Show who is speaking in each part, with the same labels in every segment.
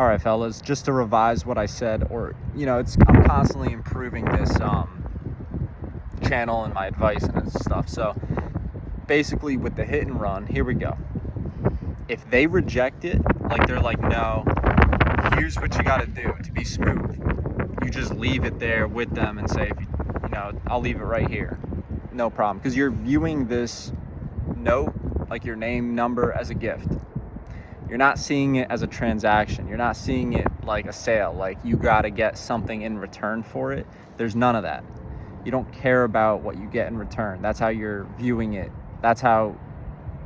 Speaker 1: All right, fellas, just to revise what I said, or, I'm constantly improving this channel and my advice and stuff. So basically with the hit and run, here we go. If they reject it, like they're like, no, here's what you got to do to be smooth. You just leave it there with them and say, I'll leave it right here. No problem. Because you're viewing this note, like your name, number, as a gift. You're not seeing it as a transaction. You're not seeing it like a sale, like you got to get something in return for it. There's none of that. You don't care about what you get in return. That's how you're viewing it. That's how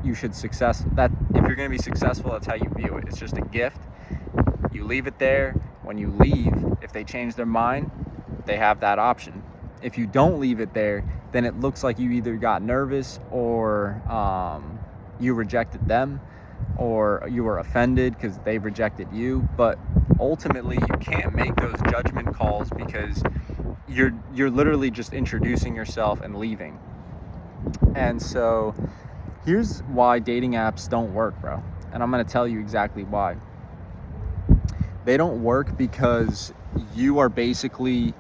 Speaker 1: you should if you're going to be successful, that's how you view it. It's just a gift. You leave it there. When you leave, if they change their mind, they have that option. If you don't leave it there, then it looks like you either got nervous or you rejected them, or you were offended because they rejected you. But ultimately, you can't make those judgment calls because you're literally just introducing yourself and leaving. And so here's why dating apps don't work, bro. And I'm going to tell you exactly why. They don't work because you are basically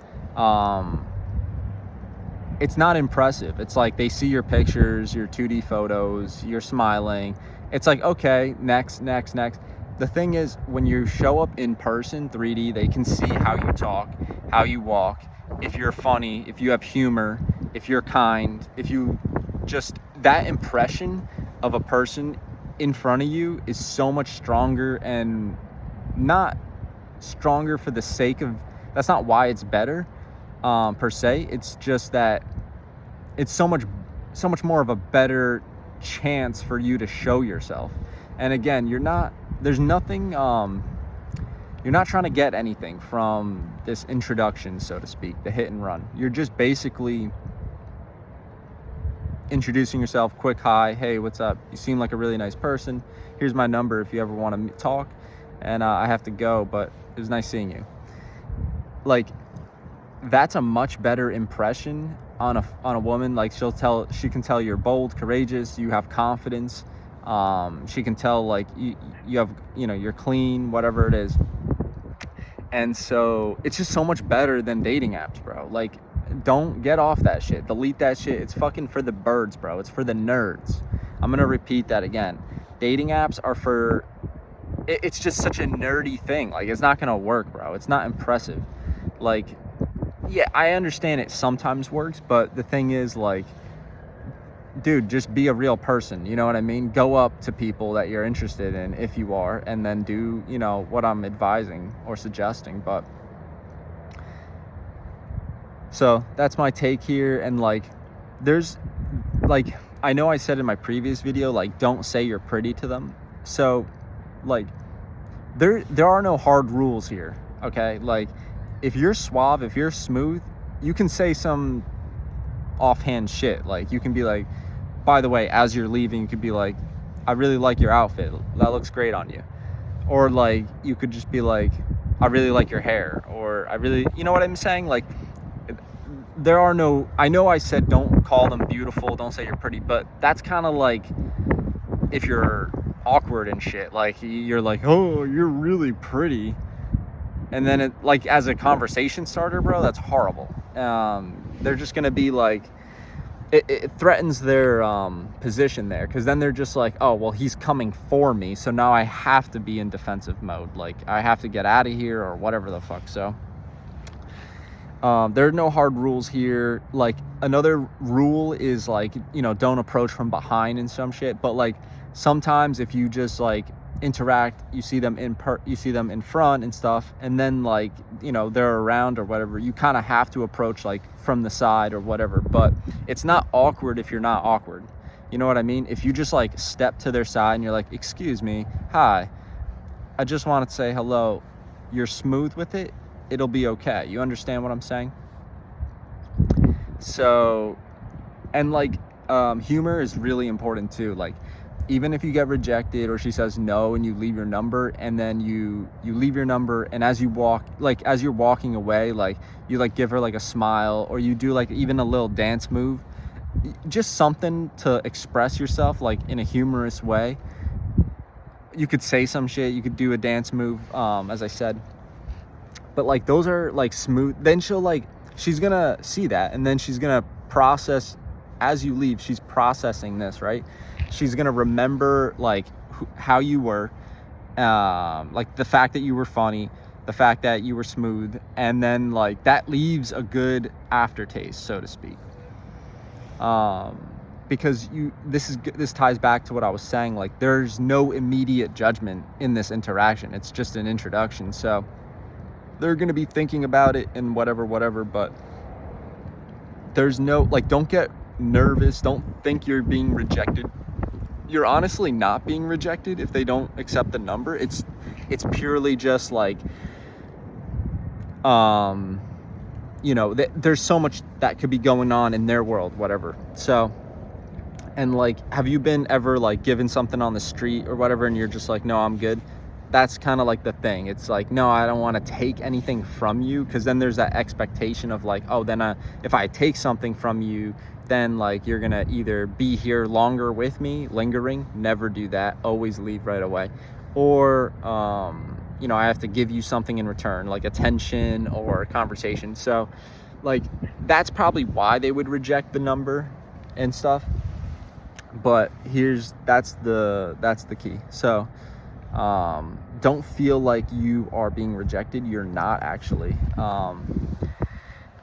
Speaker 1: it's not impressive. It's like they see your pictures, your 2D photos, you're smiling. It's like, okay, next. The thing is, when you show up in person, 3D, they can see how you talk, how you walk, if you're funny, if you have humor, if you're kind, if you just, that impression of a person in front of you is so much stronger, and not stronger for the sake of, that's not why it's better per se. It's just that it's so much more of a better chance for you to show yourself. And again, there's nothing, you're not trying to get anything from this introduction, so to speak, the hit and run. You're just basically introducing yourself, quick hi, hey, what's up? You seem like a really nice person. Here's my number if you ever want to talk. And I have to go, but it was nice seeing you. Like, that's a much better impression on a woman. Like, she can tell you're bold, courageous, you have confidence. She can tell like you have, you're clean, whatever it is. And so it's just so much better than dating apps, bro. Like, don't get off that shit. Delete that shit. It's fucking for the birds, bro. It's for the nerds. I'm gonna repeat that again. Dating apps are for, it's just such a nerdy thing. Like, it's not gonna work, bro. It's not impressive. Like, yeah, I understand it sometimes works, but the thing is, like, dude, just be a real person. You know what I mean? Go up to people that you're interested in, if you are, and then do, what I'm advising or suggesting. But so that's my take here. And like, there's like, I know I said in my previous video, like, don't say you're pretty to them. So like, there are no hard rules here. Okay. Like, if you're suave, if you're smooth, you can say some offhand shit. Like, you can be like, by the way, as you're leaving, you could be like, I really like your outfit. That looks great on you. Or like, you could just be like, I really like your hair. Or I really, you know what I'm saying? Like, I know I said don't call them beautiful, don't say you're pretty, but that's kind of like if you're awkward and shit. Like, you're like, oh, you're really pretty. And then it, like, as a conversation starter, bro, that's horrible. They're just gonna be like, it threatens their position there, because then they're just like, oh, well, he's coming for me, so now I have to be in defensive mode. Like, I have to get out of here or whatever the fuck. So there are no hard rules here. Like, another rule is like, don't approach from behind and some shit. But like, sometimes if you just like interact, you see them in front and stuff, and then like, they're around or whatever, you kind of have to approach like from the side or whatever. But it's not awkward if you're not awkward. You know what I mean? If you just like step to their side and you're like, excuse me, hi, I just wanted to say hello, you're smooth with it, it'll be okay. You understand what I'm saying? So, and like, humor is really important too. Like, even if you get rejected or she says no and you leave your number, and then you leave your number, and as you're walking away, like, you like give her like a smile, or you do like even a little dance move, just something to express yourself like in a humorous way. you could say some shit, you could do a dance move, as I said, but like those are like smooth. Then she's gonna see that, and then she's gonna process as you leave. She's processing this, right? She's gonna remember like how you were, like the fact that you were funny, the fact that you were smooth, and then like that leaves a good aftertaste, so to speak. Because this ties back to what I was saying, like there's no immediate judgment in this interaction. It's just an introduction. So they're going to be thinking about it and whatever, but there's no, like, don't get nervous. Don't think you're being rejected. You're honestly not being rejected if they don't accept the number. It's purely just like, you know, there's so much that could be going on in their world, whatever. So, and like, have you been ever like given something on the street or whatever, and you're just like, no, I'm good? That's kind of like the thing. It's like, no, I don't want to take anything from you, because then there's that expectation of like, oh, then if I take something from you, then like you're gonna either be here longer with me, lingering. Never do that. Always leave right away. Or you know, I have to give you something in return, like attention or a conversation. So like that's probably why they would reject the number and stuff. But that's the key. So don't feel like you are being rejected. You're not, actually.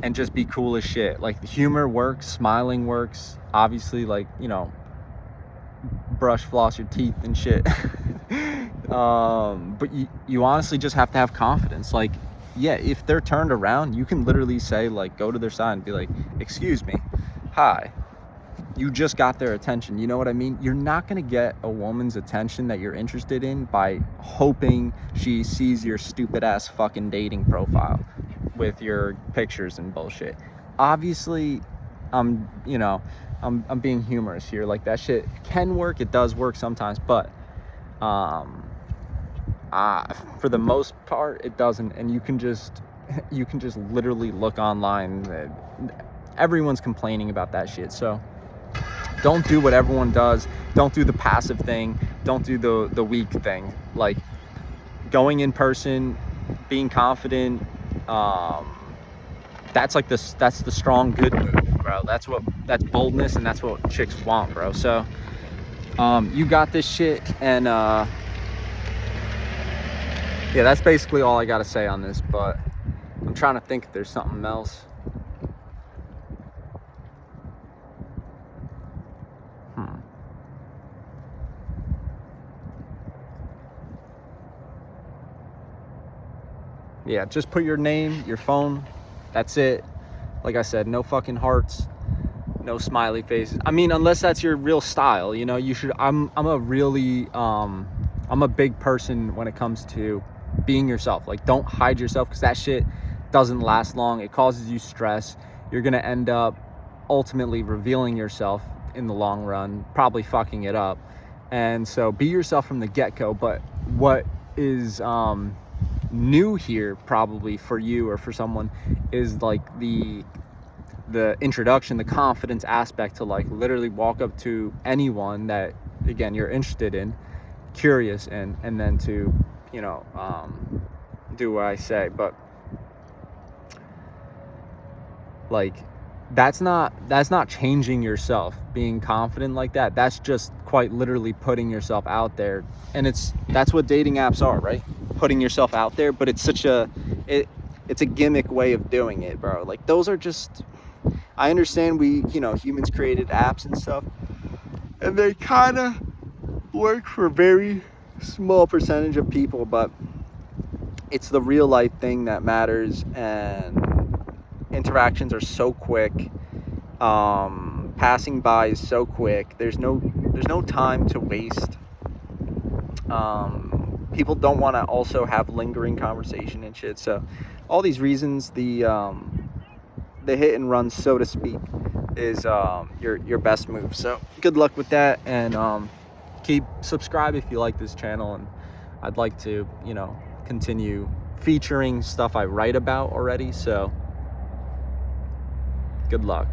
Speaker 1: And just be cool as shit. Like, humor works, smiling works, obviously, like, you know, brush, floss your teeth and shit. But you honestly just have to have confidence. Like, yeah, if they're turned around, you can literally say, like, go to their side and be like, excuse me, hi. You just got their attention. You know what I mean? You're not going to get a woman's attention that you're interested in by hoping she sees your stupid ass fucking dating profile with your pictures and bullshit. Obviously, I'm being humorous here. Like, that shit can work. It does work sometimes, but for the most part, it doesn't. And you can just literally look online. Everyone's complaining about that shit. So don't do what everyone does. Don't do the passive thing. Don't do the weak thing. Like, going in person, being confident, that's the strong good move, bro. That's boldness, and that's what chicks want, bro. So you got this shit. And yeah, that's basically all I gotta say on this, but I'm trying to think if there's something else. Yeah, just put your name, your phone, that's it. Like I said, no fucking hearts, no smiley faces. I mean, unless that's your real style, you know, you should. I'm a big person when it comes to being yourself. Like, don't hide yourself, because that shit doesn't last long. It causes you stress. You're gonna end up ultimately revealing yourself in the long run, probably fucking it up. And so be yourself from the get-go. But what is new here, probably for you or for someone, is like the introduction, the confidence aspect, to like literally walk up to anyone that, again, you're interested in, curious, and then to, you know, do what I say. But like, that's not changing yourself. Being confident like that, that's just quite literally putting yourself out there. And that's what dating apps are, right? Putting yourself out there. But it's it's a gimmick way of doing it, bro. Like, those are just, I understand humans created apps and stuff, and they kind of work for a very small percentage of people, but it's the real life thing that matters. And interactions are so quick. Passing by is so quick. There's no time to waste. People don't want to also have lingering conversation and shit. So all these reasons, the hit and run, so to speak, is your best move. So good luck with that, and subscribe if you like this channel. And I'd like to, continue featuring stuff I write about already. So good luck.